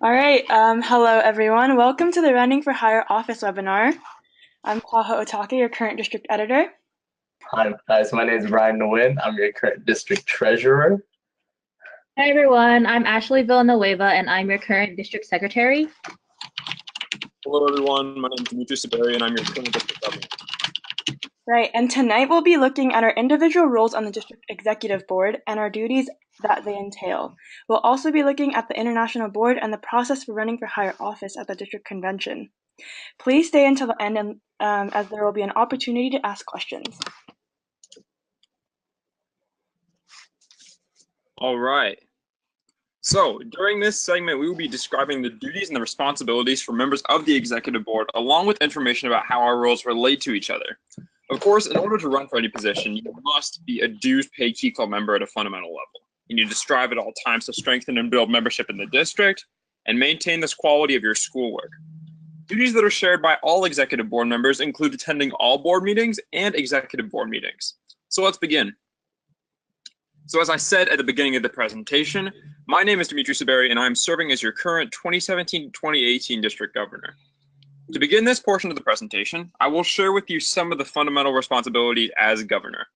All right. Hello, everyone. Welcome to the Running for Higher Office webinar. I'm Kaha Otake, your current district editor. Hi, guys. My name is Ryan Nguyen. I'm your current district treasurer. Hi everyone, I'm Ashley Villanueva and I'm your current district secretary. Hello everyone, my name is Dimitri Saberi and I'm your current district governor. Right. And tonight we'll be looking at our individual roles on the district executive board and our duties that they entail. We'll also be looking at the international board and the process for running for higher office at the district convention. Please stay until the end, as there will be an opportunity to ask questions. All right. So during this segment, we will be describing the duties and the responsibilities for members of the executive board, along with information about how our roles relate to each other. Of course, in order to run for any position, you must be a dues-paid Key Club member at a fundamental level. You need to strive at all times to strengthen and build membership in the district and maintain this quality of your schoolwork. Duties that are shared by all executive board members include attending all board meetings and executive board meetings. So let's begin. So as I said at the beginning of the presentation, my name is Dimitri Saberi and I'm serving as your current 2017-2018 district governor. To begin this portion of the presentation, I will share with you some of the fundamental responsibilities as governor.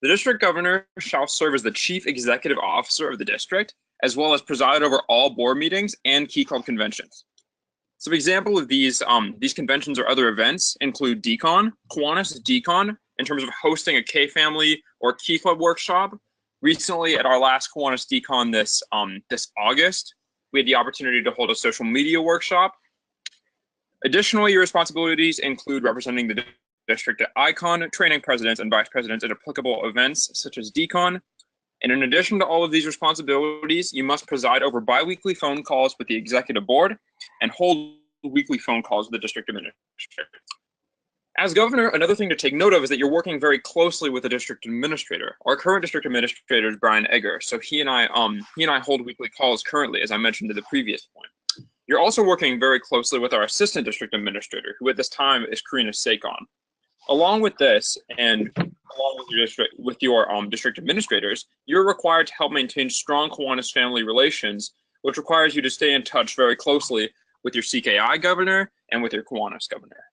The district governor shall serve as the chief executive officer of the district, as well as preside over all board meetings and Key Club conventions. Some example of these conventions or other events include DCON, Kiwanis DCON, in terms of hosting a K-Family or Key Club workshop. Recently, at our last Kiwanis DCON this August, we had the opportunity to hold a social media workshop. Additionally, your responsibilities include representing the district at ICON, training presidents and vice presidents at applicable events such as DCON. And in addition to all of these responsibilities, you must preside over biweekly phone calls with the executive board and hold weekly phone calls with the district administrator. As governor, another thing to take note of is that you're working very closely with the district administrator. Our current district administrator is Brian Egger, so he and I hold weekly calls currently, as I mentioned in the previous point. You're also working very closely with our assistant district administrator, who at this time is Karina Sakon. Along with this, and along with your district administrators, you're required to help maintain strong Kiwanis family relations, which requires you to stay in touch very closely with your CKI governor and with your Kiwanis governor.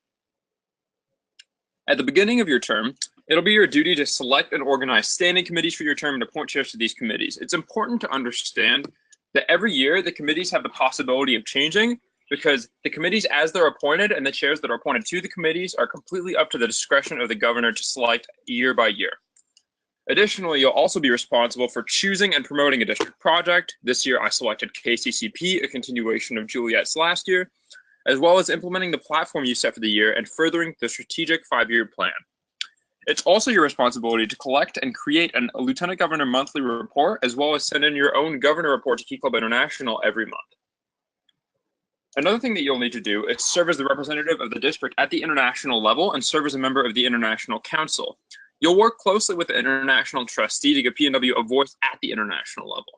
At the beginning of your term, it'll be your duty to select and organize standing committees for your term and appoint chairs to these committees. It's important to understand that every year the committees have the possibility of changing because the committees as they're appointed and the chairs that are appointed to the committees are completely up to the discretion of the governor to select year by year. Additionally, you'll also be responsible for choosing and promoting a district project. This year I selected KCCP, a continuation of Juliet's last year, as well as implementing the platform you set for the year and furthering the strategic 5-year plan. It's also your responsibility to collect and create a Lieutenant Governor monthly report, as well as send in your own governor report to Key Club International every month. Another thing that you'll need to do is serve as the representative of the district at the international level and serve as a member of the International Council. You'll work closely with the International Trustee to give PNW a voice at the international level.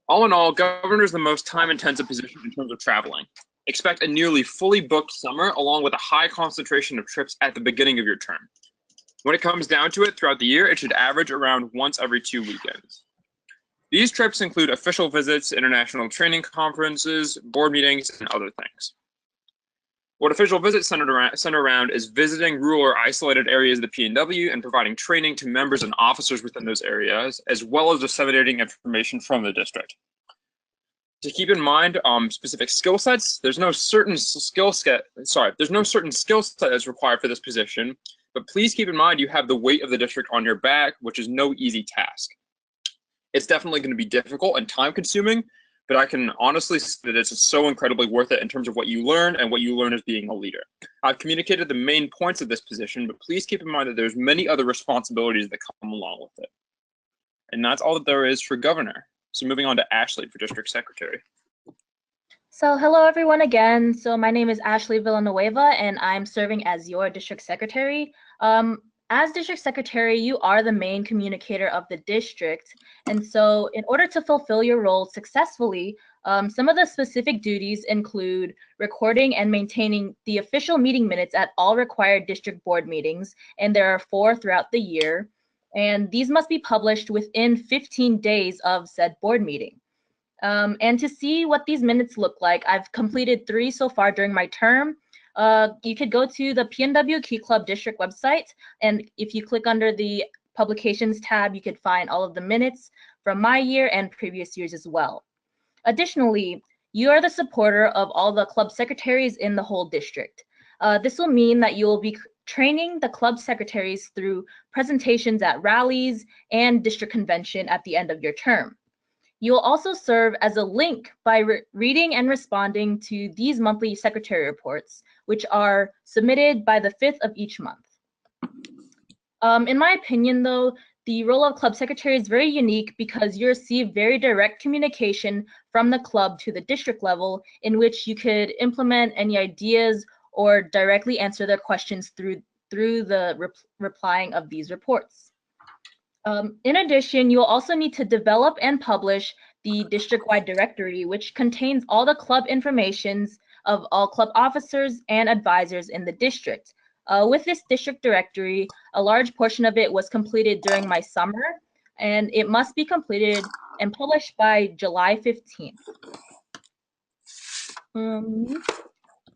All in all, governor is the most time-intensive position in terms of traveling. Expect a nearly fully booked summer along with a high concentration of trips at the beginning of your term. When it comes down to it, throughout the year, it should average around once every 2 weekends. These trips include official visits, international training conferences, board meetings, and other things. What official visits center around is visiting rural or isolated areas of the PNW and providing training to members and officers within those areas, as well as disseminating information from the district. To keep in mind specific skill sets, there's no certain skill set that's required for this position, but please keep in mind you have the weight of the district on your back, which is no easy task. It's definitely going to be difficult and time consuming, but I can honestly say that it's so incredibly worth it in terms of what you learn and what you learn as being a leader. I've communicated the main points of this position, but please keep in mind that there's many other responsibilities that come along with it. And that's all that there is for governor. So moving on to Ashley for district secretary. So hello everyone again. So my name is Ashley Villanueva and I'm serving as your district secretary. As district secretary, you are the main communicator of the district. And so in order to fulfill your role successfully, some of the specific duties include recording and maintaining the official meeting minutes at all required district board meetings, and there are 4 throughout the year. And these must be published within 15 days of said board meeting. And to see what these minutes look like, I've completed 3 so far during my term. You could go to the PNW Key Club District website, and if you click under the Publications tab, you could find all of the minutes from my year and previous years as well. Additionally, you are the supporter of all the club secretaries in the whole district. This will mean that you will be training the club secretaries through presentations at rallies and district convention at the end of your term. You will also serve as a link by reading and responding to these monthly secretary reports, which are submitted by the 5th of each month. In my opinion, though, the role of club secretary is very unique because you receive very direct communication from the club to the district level, in which you could implement any ideas or directly answer their questions through the replying of these reports. In addition, you'll also need to develop and publish the district-wide directory, which contains all the club informations of all club officers and advisors in the district. With this district directory, a large portion of it was completed during my summer, and it must be completed and published by July 15th.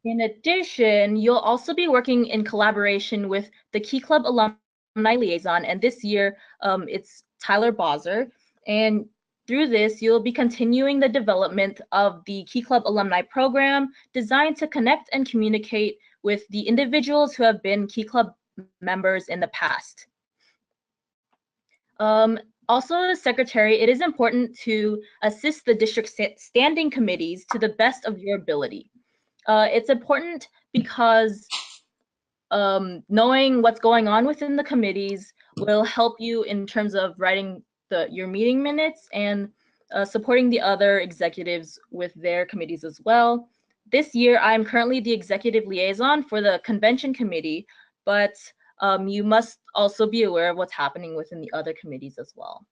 In addition, you'll also be working in collaboration with the Key Club Alumni Liaison, and this year it's Tyler Bowser. And through this, you'll be continuing the development of the Key Club Alumni Program designed to connect and communicate with the individuals who have been Key Club members in the past. Also, as secretary, it is important to assist the district standing committees to the best of your ability. It's important because knowing what's going on within the committees will help you in terms of writing your meeting minutes and supporting the other executives with their committees as well. This year, I'm currently the executive liaison for the convention committee, but you must also be aware of what's happening within the other committees as well.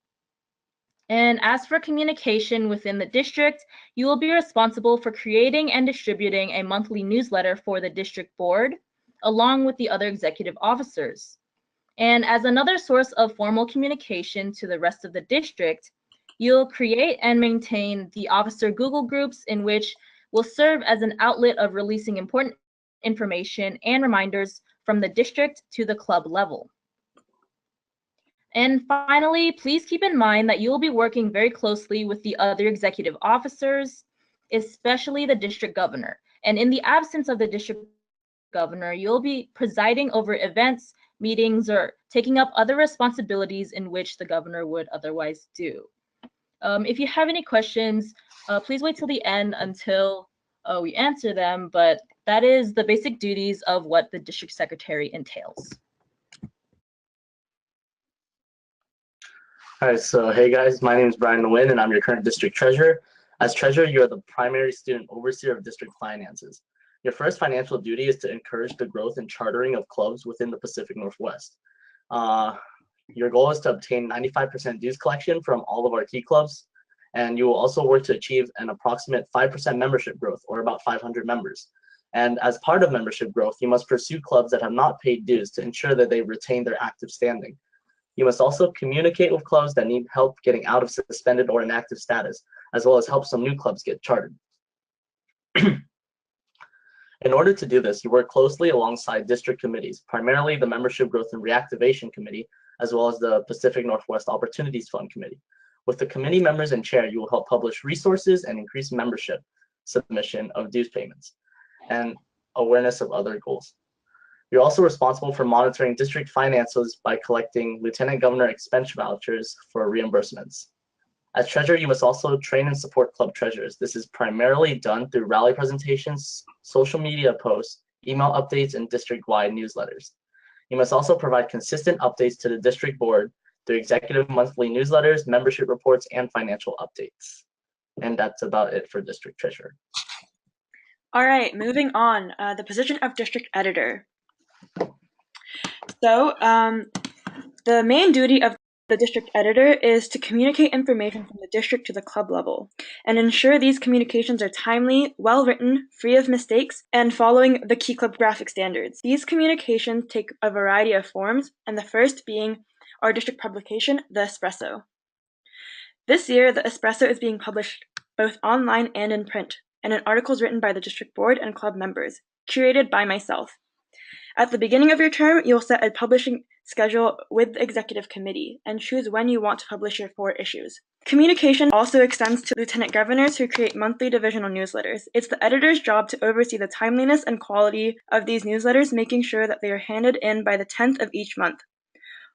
And as for communication within the district, you will be responsible for creating and distributing a monthly newsletter for the district board, along with the other executive officers. And as another source of formal communication to the rest of the district, you'll create and maintain the officer Google groups, in which will serve as an outlet of releasing important information and reminders from the district to the club level. And finally, please keep in mind that you will be working very closely with the other executive officers, especially the district governor. And in the absence of the district governor, you'll be presiding over events, meetings, or taking up other responsibilities in which the governor would otherwise do. If you have any questions, please wait till the end until we answer them, but that is the basic duties of what the district secretary entails. All right, so hey guys, my name is Brian Nguyen and I'm your current district treasurer. As treasurer, you are the primary student overseer of district finances. Your first financial duty is to encourage the growth and chartering of clubs within the Pacific Northwest. Your goal is to obtain 95% dues collection from all of our key clubs, and you will also work to achieve an approximate 5% membership growth, or about 500 members. And as part of membership growth, you must pursue clubs that have not paid dues to ensure that they retain their active standing. You must also communicate with clubs that need help getting out of suspended or inactive status, as well as help some new clubs get chartered. In order to do this, you work closely alongside district committees, primarily the Membership Growth and Reactivation Committee, as well as the Pacific Northwest Opportunities Fund Committee. With the committee members in chair, you will help publish resources and increase membership submission of dues payments and awareness of other goals. You're also responsible for monitoring district finances by collecting Lieutenant Governor expense vouchers for reimbursements. As treasurer, you must also train and support club treasurers. This is primarily done through rally presentations, social media posts, email updates, and district-wide newsletters. You must also provide consistent updates to the district board through executive monthly newsletters, membership reports, and financial updates. And that's about it for district treasurer. All right, moving on, the position of district editor. So the main duty of the district editor is to communicate information from the district to the club level and ensure these communications are timely, well-written, free of mistakes, and following the Key Club graphic standards. These communications take a variety of forms, and the first being our district publication, The Espresso. This year, The Espresso is being published both online and in print, and in articles written by the district board and club members, curated by myself. At the beginning of your term, you'll set a publishing schedule with the executive committee and choose when you want to publish your 4 issues. Communication also extends to lieutenant governors who create monthly divisional newsletters. It's the editor's job to oversee the timeliness and quality of these newsletters, making sure that they are handed in by the 10th of each month.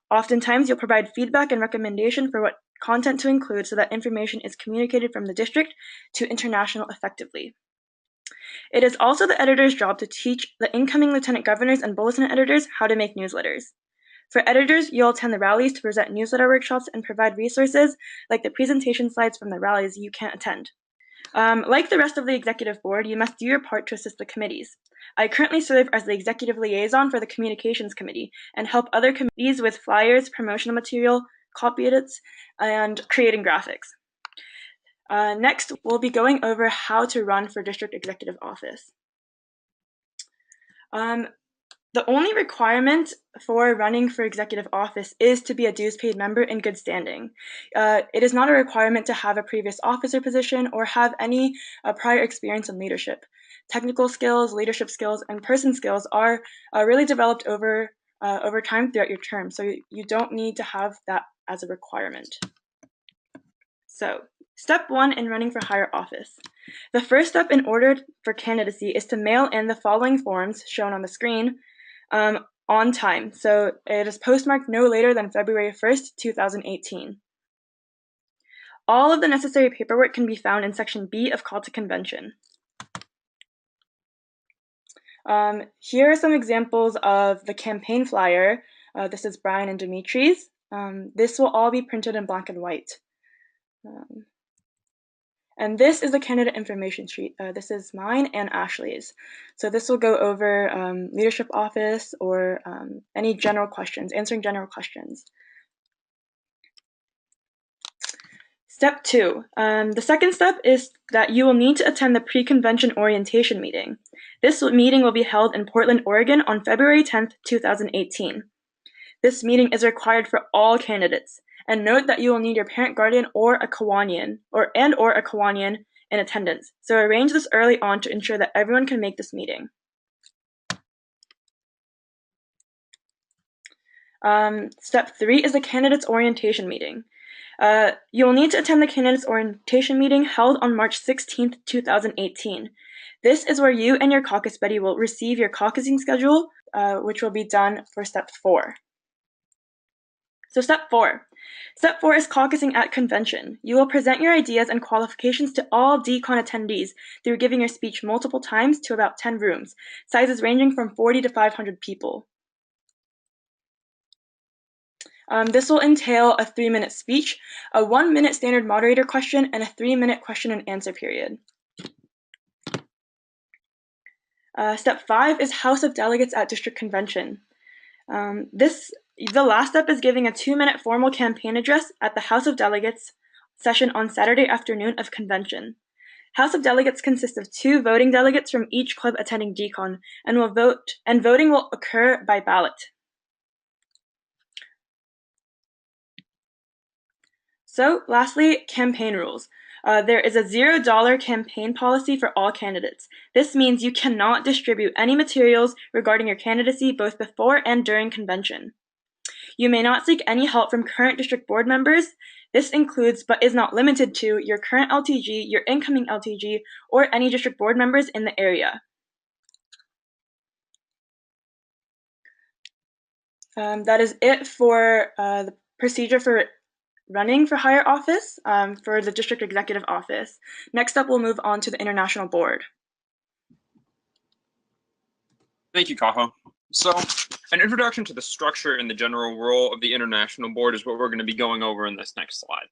Oftentimes, you'll provide feedback and recommendation for what content to include so that information is communicated from the district to international effectively. It is also the editor's job to teach the incoming lieutenant governors and bulletin editors how to make newsletters. For editors, you'll attend the rallies to present newsletter workshops and provide resources like the presentation slides from the rallies you can't attend. Like the rest of the executive board, you must do your part to assist the committees. I currently serve as the executive liaison for the communications committee and help other committees with flyers, promotional material, copy edits, and creating graphics. Next, we'll be going over how to run for district executive office. The only requirement for running for executive office is to be a dues-paid member in good standing. It is not a requirement to have a previous officer position or have any prior experience in leadership. Technical skills, leadership skills, and person skills are really developed over time throughout your term, so you don't need to have that as a requirement. So, step 1 in running for higher office. The first step in order for candidacy is to mail in the following forms shown on the screen on time. So it is postmarked no later than February 1st, 2018. All of the necessary paperwork can be found in Section B of Call to Convention. Here are some examples of the campaign flyer. This is Brian and Dimitri's. This will all be printed in black and white. And this is the candidate information sheet. This is mine and Ashley's. So this will go over leadership office or any general questions, answering general questions. Step 2. The second step is that you will need to attend the pre-convention orientation meeting. This meeting will be held in Portland, Oregon on February 10th, 2018. This meeting is required for all candidates. And note that you will need your parent guardian or a Kiwanian or a Kiwanian in attendance. So arrange this early on to ensure that everyone can make this meeting. Step 3 is the candidates orientation meeting. You will need to attend the candidates orientation meeting held on March 16th, 2018. This is where you and your caucus buddy will receive your caucusing schedule, which will be done for step 4. So step 4. Step 4 is caucusing at convention. You will present your ideas and qualifications to all DCON attendees through giving your speech multiple times to about 10 rooms, sizes ranging from 40 to 500 people. This will entail a 3-minute speech, a 1-minute standard moderator question, and a 3-minute question and answer period. Step 5 is House of Delegates at District Convention. The last step is giving a 2-minute formal campaign address at the House of Delegates session on Saturday afternoon of convention. House of Delegates consists of 2 voting delegates from each club attending DCON and voting will occur by ballot. So, lastly, campaign rules. There is a $0 campaign policy for all candidates. This means you cannot distribute any materials regarding your candidacy both before and during convention. You may not seek any help from current district board members. This includes, but is not limited to, your current LTG, your incoming LTG, or any district board members in the area. That is it for the procedure for running for higher office for the district executive office. Next up, we'll move on to the international board. Thank you, Kaho. So, an introduction to the structure and the general role of the international board is what we're going to be going over in this next slide.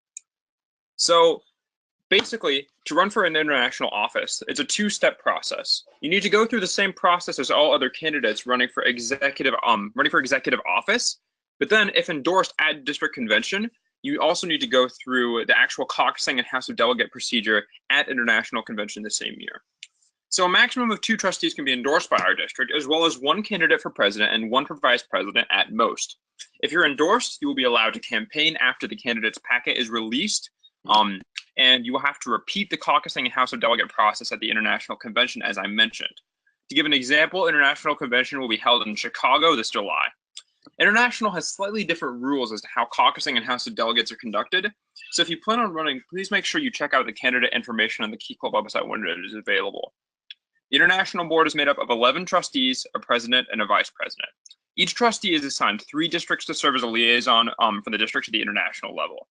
So, basically, to run for an international office, it's a 2-step process. You need to go through the same process as all other candidates running for executive office, but then if endorsed at district convention, you also need to go through the actual caucusing and House of Delegate procedure at international convention the same year. So a maximum of 2 trustees can be endorsed by our district, as well as 1 candidate for president and 1 for vice president at most. If you're endorsed, you will be allowed to campaign after the candidate's packet is released, and you will have to repeat the caucusing and House of Delegate process at the International Convention, as I mentioned. To give an example, International Convention will be held in Chicago this July. International has slightly different rules as to how caucusing and House of Delegates are conducted. So if you plan on running, please make sure you check out the candidate information on the Key Club website when it is available. The International Board is made up of 11 trustees, a president, and a vice president. Each trustee is assigned 3 districts to serve as a liaison from the district to the international level.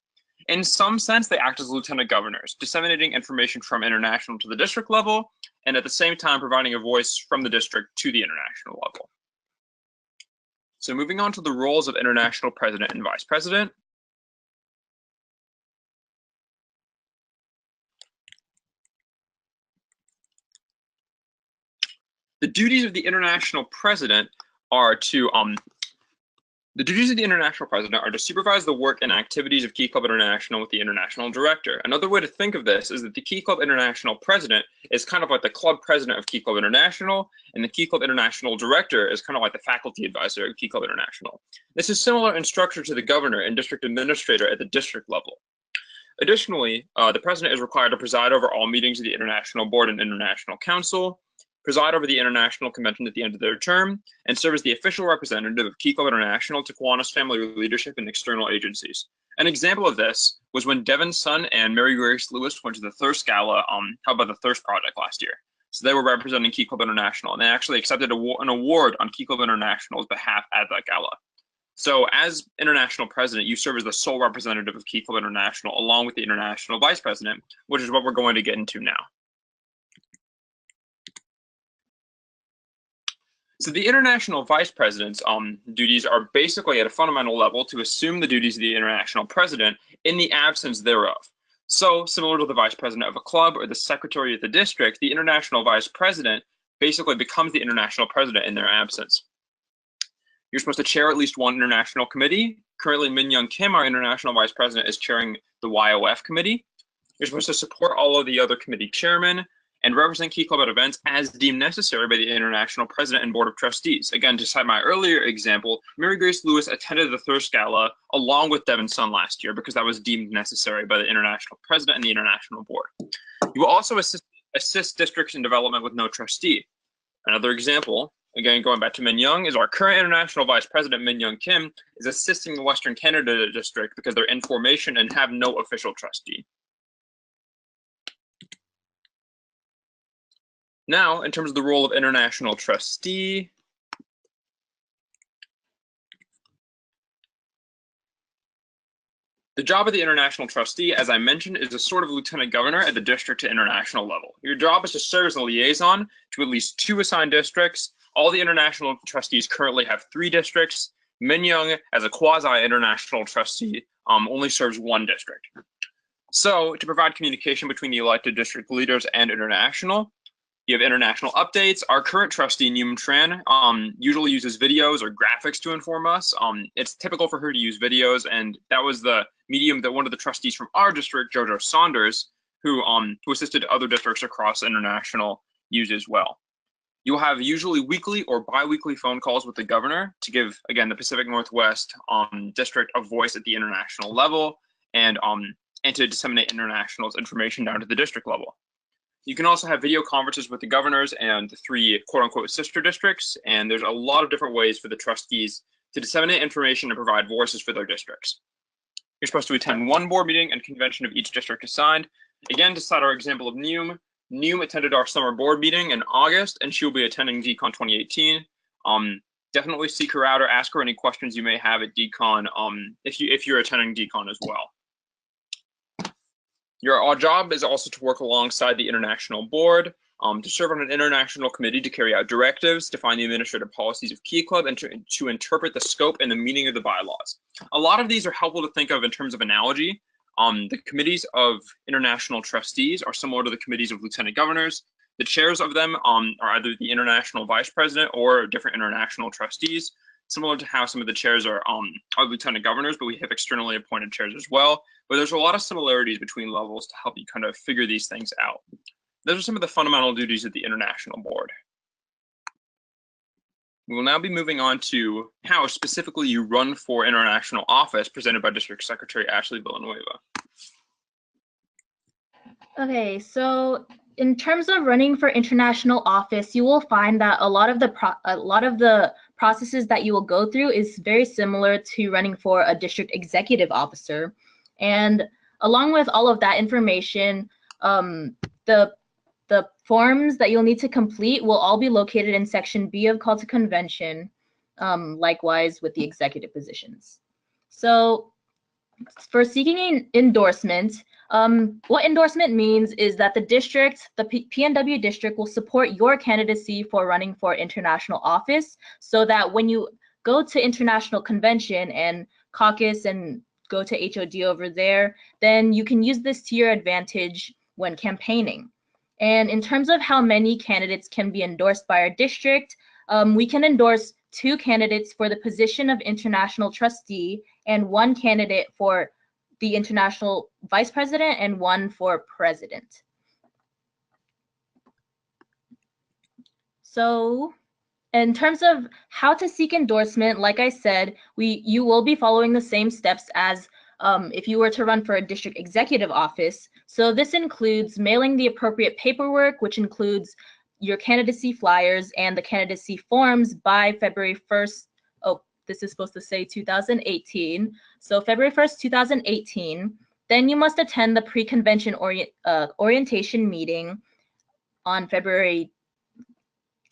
In some sense, they act as lieutenant governors, disseminating information from international to the district level, and at the same time providing a voice from the district to the international level. So moving on to the roles of international president and vice president. The duties of the international president are to supervise the work and activities of Key Club International with the international director. Another way to think of this is that the Key Club International president is kind of like the club president of Key Club International, and the Key Club International director is kind of like the faculty advisor of Key Club International. This is similar in structure to the governor and district administrator at the district level. Additionally, the president is required to preside over all meetings of the International Board and International Council, preside over the International Convention at the end of their term, and serve as the official representative of Key Club International to Kiwanis family leadership and external agencies. An example of this was when Devon's son and Mary Grace Lewis went to the Thirst Gala held by the Thirst Project last year. So they were representing Key Club International, and they actually accepted an award on Key Club International's behalf at that gala. So as international president, you serve as the sole representative of Key Club International along with the international vice president, which is what we're going to get into now. So the international vice president's duties are basically at a fundamental level to assume the duties of the international president in the absence thereof. So similar to the vice president of a club or the secretary of the district, the international vice president basically becomes the international president in their absence. You're supposed to chair at least one international committee. Currently, Min Young Kim, our international vice president, is chairing the YOF committee. You're supposed to support all of the other committee chairmen and represent Key Club at events as deemed necessary by the international president and board of trustees. Again, to cite my earlier example, Mary Grace Lewis attended the Thirst Gala along with Devon's son last year because that was deemed necessary by the international president and the international board. You will also assist districts in development with no trustee. Another example, again, going back to Min Young, is our current international vice president, Min Young Kim, is assisting the Western Canada district because they're in formation and have no official trustee. Now, in terms of the role of international trustee, the job of the international trustee, as I mentioned, is a sort of lieutenant governor at the district to international level. Your job is to serve as a liaison to at least 2 assigned districts. All the international trustees currently have 3 districts. Min Young, as a quasi-international trustee, only serves 1 district. So, to provide communication between the elected district leaders and international, you have international updates. Our current trustee, Neum Tran, usually uses videos or graphics to inform us. It's typical for her to use videos, and that was the medium that one of the trustees from our district, Jojo Saunders, who assisted other districts across international, use as well. You'll have usually weekly or bi-weekly phone calls with the governor to give, again, the Pacific Northwest district a voice at the international level and to disseminate international's information down to the district level. You can also have video conferences with the governors and the 3 quote-unquote sister districts, and there's a lot of different ways for the trustees to disseminate information and provide voices for their districts. You're supposed to attend 1 board meeting and convention of each district assigned. Again, to cite our example of Neum attended our summer board meeting in August, and she will be attending DCON 2018. Definitely seek her out or ask her any questions you may have at DCON if you're attending DCON as well. Your job is also to work alongside the international board, to serve on an international committee to carry out directives, define the administrative policies of Key Club, and to interpret the scope and the meaning of the bylaws. A lot of these are helpful to think of in terms of analogy. The committees of international trustees are similar to the committees of lieutenant governors. The chairs of them are either the international vice president or different international trustees, similar to how some of the chairs are lieutenant governors, but we have externally appointed chairs as well. But there's a lot of similarities between levels to help you kind of figure these things out. Those are some of the fundamental duties of the international board. We will now be moving on to how specifically you run for international office, presented by District Secretary Ashley Villanueva. Okay, so in terms of running for international office, you will find that a lot of the processes that you will go through is very similar to running for a district executive officer. And along with all of that information, the forms that you'll need to complete will all be located in Section B of Call to Convention, likewise with the executive positions. So for seeking an endorsement, what endorsement means is that the district, the PNW district, will support your candidacy for running for international office, so that when you go to international convention and caucus and go to HOD over there, then you can use this to your advantage when campaigning. And in terms of how many candidates can be endorsed by our district, we can endorse 2 candidates for the position of international trustee and 1 candidate for the international vice president and 1 for president. So in terms of how to seek endorsement, like I said, you will be following the same steps as if you were to run for a district executive office. So this includes mailing the appropriate paperwork, which includes your candidacy flyers and the candidacy forms by February 1st. Oh, this is supposed to say 2018. So February 1st, 2018. Then you must attend the pre-convention orientation meeting on February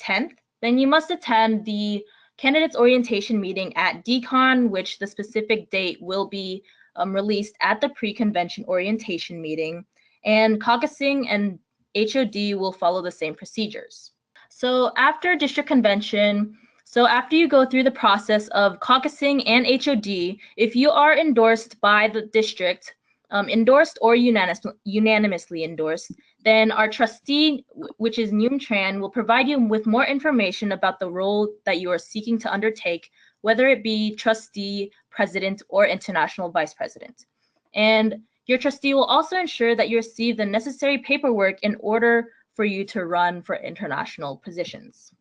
10th. Then you must attend the candidates orientation meeting at DCON, which the specific date will be released at the pre-convention orientation meeting. And caucusing and HOD will follow the same procedures. So after district convention, so after you go through the process of caucusing and HOD, if you are endorsed by the district, endorsed or unanimously endorsed, then our trustee, which is Neum Tran, will provide you with more information about the role that you are seeking to undertake, whether it be trustee, president, or international vice president. And your trustee will also ensure that you receive the necessary paperwork in order for you to run for international positions.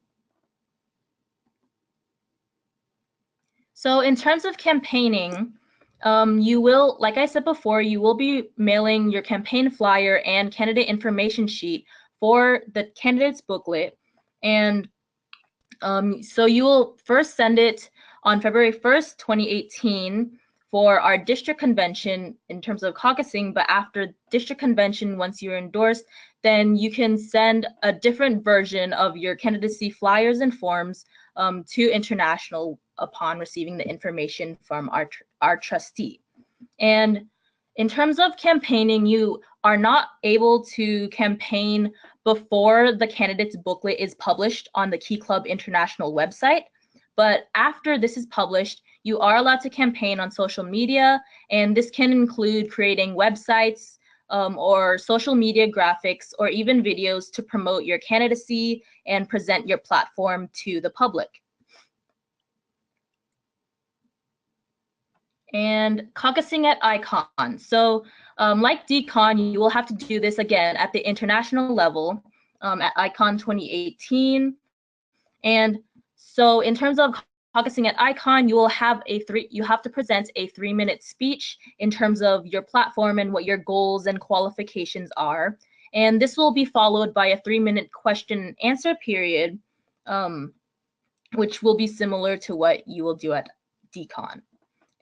So in terms of campaigning, you will, like I said before, you will be mailing your campaign flyer and candidate information sheet for the candidate's booklet. And so you will first send it on February 1st, 2018 for our district convention in terms of caucusing, but after district convention, once you're endorsed, then you can send a different version of your candidacy flyers and forms to international upon receiving the information from our trustee. And in terms of campaigning, you are not able to campaign before the candidate's booklet is published on the Key Club International website. But after this is published, you are allowed to campaign on social media, and this can include creating websites or social media graphics or even videos to promote your candidacy and present your platform to the public. And caucusing at ICON. So like DCON, you will have to do this again at the international level at ICON 2018. And so in terms of caucusing at ICON, you will have you have to present a 3-minute speech in terms of your platform and what your goals and qualifications are. And this will be followed by a 3-minute question and answer period, which will be similar to what you will do at DCON.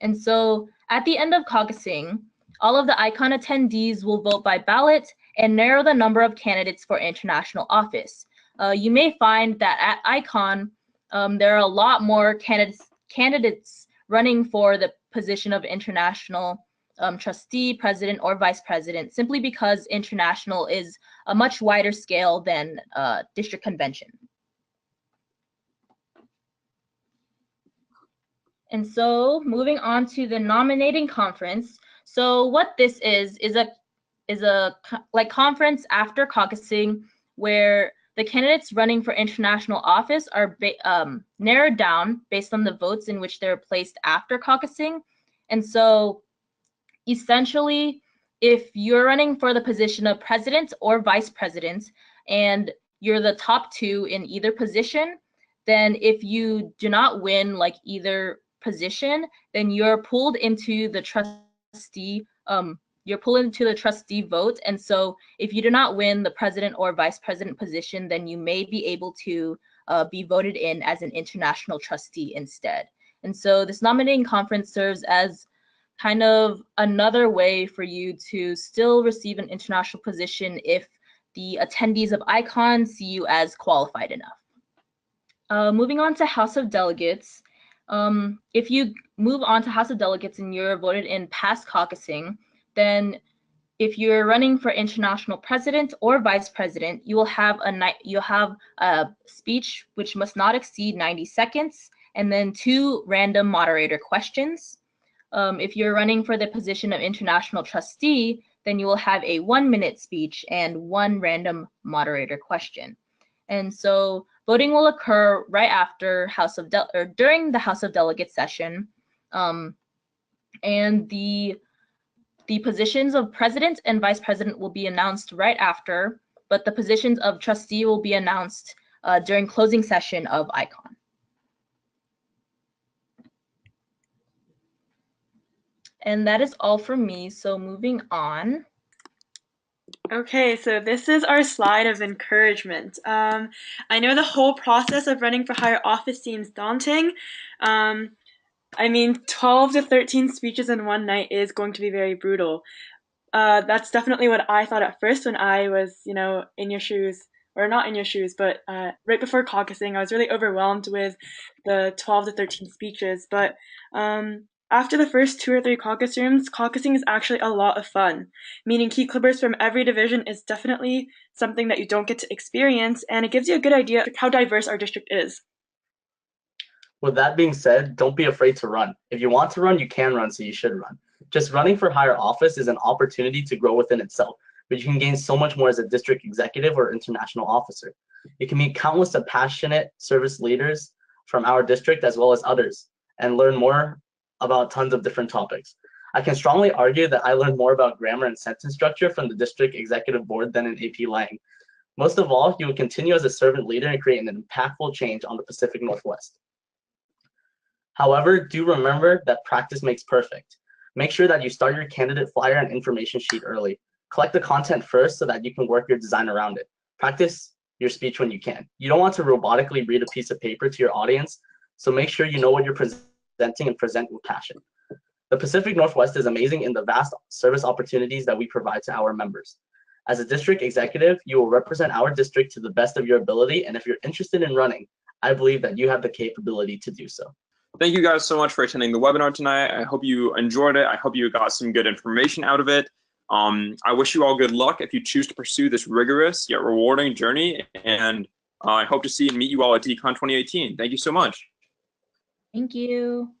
And so at the end of caucusing, all of the ICON attendees will vote by ballot and narrow the number of candidates for international office. You may find that at ICON, there are a lot more candidates running for the position of international trustee, president, or vice president, simply because international is a much wider scale than district convention. And so moving on to the nominating conference. So what this is a like conference after caucusing where the candidates running for international office are narrowed down based on the votes in which they're placed after caucusing. And so essentially, if you're running for the position of president or vice president and you're the top 2 in either position, then if you do not win like either position, then you're pulled into the trustee, you're pulled into the trustee vote. And so if you do not win the president or vice president position, then you may be able to be voted in as an international trustee instead. And so this nominating conference serves as kind of another way for you to still receive an international position if the attendees of ICON see you as qualified enough. Moving on to House of Delegates. If you move on to House of Delegates and you're voted in past caucusing, then if you're running for international president or vice president, you will have a speech which must not exceed 90 seconds, and then 2 random moderator questions. If you're running for the position of international trustee, then you will have a 1-minute speech and 1 random moderator question. And so voting will occur right after during the House of Delegates session, and the positions of president and vice president will be announced right after, but the positions of trustee will be announced during closing session of ICON. And that is all from me, so moving on. Okay, so this is our slide of encouragement. I know the whole process of running for higher office seems daunting. I mean, 12 to 13 speeches in one night is going to be very brutal. That's definitely what I thought at first when I was, in your shoes, or not in your shoes, but right before caucusing, I was really overwhelmed with the 12 to 13 speeches. But after the first 2 or 3 caucus rooms, caucusing is actually a lot of fun. Meeting key clippers from every division is definitely something that you don't get to experience, and it gives you a good idea of how diverse our district is. With that being said, don't be afraid to run. If you want to run, you can run, so you should run. Just running for higher office is an opportunity to grow within itself, but you can gain so much more as a district executive or international officer. You can meet countless of passionate service leaders from our district as well as others, and learn more about tons of different topics. I can strongly argue that I learned more about grammar and sentence structure from the district executive board than in AP Lang. Most of all, you will continue as a servant leader and create an impactful change on the Pacific Northwest. However, do remember that practice makes perfect. Make sure that you start your candidate flyer and information sheet early. Collect the content first so that you can work your design around it. Practice your speech when you can. You don't want to robotically read a piece of paper to your audience, so make sure you know what you're presenting and present with passion. The Pacific Northwest is amazing in the vast service opportunities that we provide to our members. As a district executive, you will represent our district to the best of your ability, and if you're interested in running, I believe that you have the capability to do so. Thank you guys so much for attending the webinar tonight. I hope you enjoyed it. I hope you got some good information out of it. I wish you all good luck if you choose to pursue this rigorous yet rewarding journey, and I hope to see and meet you all at DCON 2018. Thank you so much. Thank you.